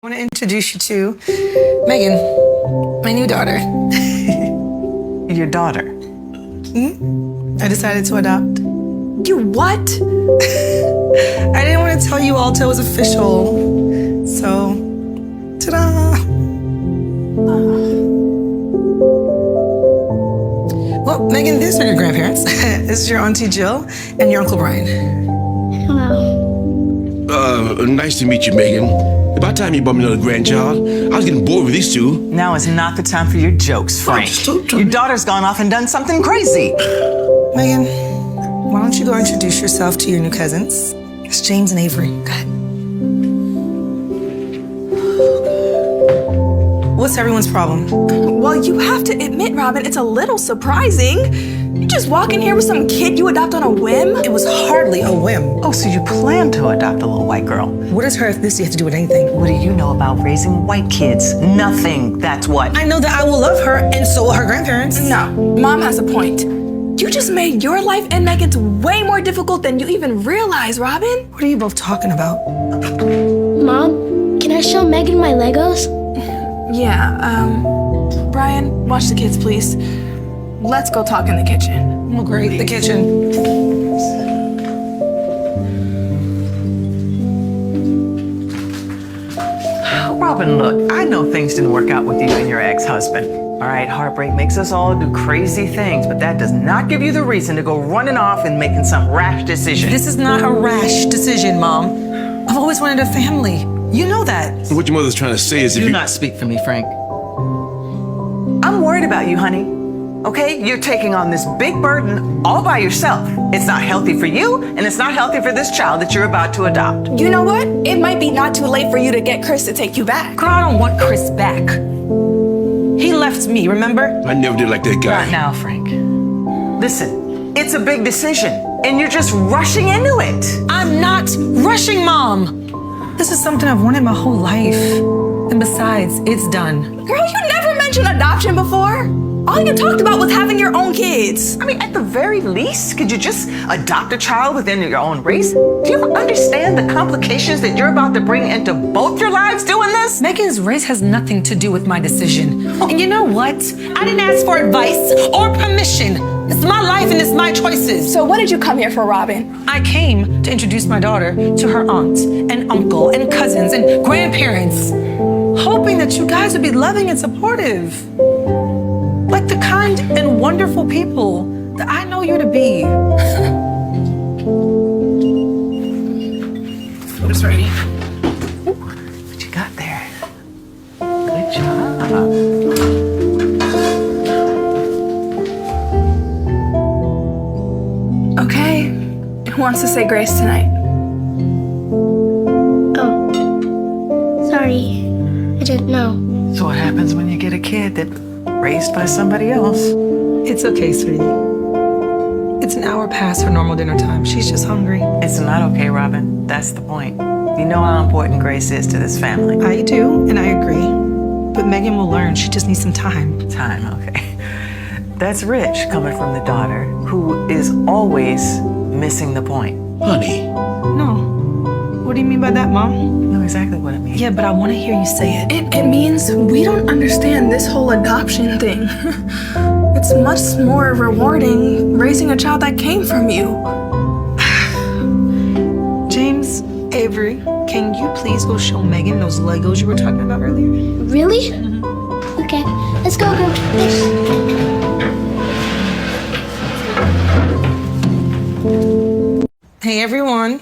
I want to introduce you to Megan, my new daughter. Your daughter? I decided to adopt. You what? I didn't want to tell you all till it was official. So, ta-da! Well, Megan, these are your grandparents. This is your Auntie Jill and your Uncle Brian. Hello. Nice to meet you, Megan. About time you brought me another grandchild. I was getting bored with these two. Now is not the time for your jokes, Frank. Your daughter's gone off and done something crazy. Megan, why don't you go introduce yourself to your new cousins? It's James and Avery. Go ahead. What's everyone's problem? Well, you have to admit, Robin, it's a little surprising. You just walk in here with some kid you adopt on a whim? It was hardly a whim. Oh, so you plan to adopt a little white girl? What does her ethnicity have to do with anything? What do you know about raising white kids? Nothing, that's what. I know that I will love her, and so will her grandparents. No, Mom has a point. You just made your life and Megan's way more difficult than you even realize, Robin. What are you both talking about? Mom, can I show Megan my Legos? Yeah, Brian, watch the kids, please. Let's go talk in the kitchen. Oh, great, the kitchen. Robin, look, I know things didn't work out with you and your ex-husband. All right, heartbreak makes us all do crazy things, but that does not give you the reason to go running off and making some rash decision. This is not a rash decision, Mom. I've always wanted a family. You know that. What your mother's trying to say is if Do you... not speak for me, Frank. I'm worried about you, honey. Okay, you're taking on this big burden all by yourself. It's not healthy for you, and it's not healthy for this child that you're about to adopt. You know what? It might be not too late for you to get Chris to take you back. Girl, I don't want Chris back. He left me, remember? I never did like that guy. Not now, Frank. Listen, it's a big decision, and you're just rushing into it. I'm not rushing, Mom. This is something I've wanted my whole life. And besides, it's done. Girl, you never mentioned adoption before. All you talked about was having your own kids. I mean, at the very least, could you just adopt a child within your own race? Do you understand the complications that you're about to bring into both your lives doing this? Megan's race has nothing to do with my decision. And you know what? I didn't ask for advice or permission. It's my life and it's my choices. So what did you come here for, Robin? I came to introduce my daughter to her aunt and uncle and cousins and grandparents, hoping that you guys would be loving and supportive. Like the kind and wonderful people that I know you to be. Food is ready. What you got there? Good job. Okay, who wants to say grace tonight? Oh, sorry. I didn't know. So what happens when you get a kid that raised by somebody else? It's okay, sweetie. It's an hour past her normal dinner time. She's just hungry. It's not okay, Robin. That's the point. You know how important Grace is to this family. I do, and I agree. But Megan will learn. She just needs some time. Time, okay. That's rich coming from the daughter who is always missing the point. Honey. No. What do you mean by that, Mom? I know exactly what it means. Yeah, but I want to hear you say it. It means we don't understand this whole adoption thing. It's much more rewarding raising a child that came from you. James, Avery, can you please go show Megan those Legos you were talking about earlier? Really? Okay, let's go, girl. Hey, everyone.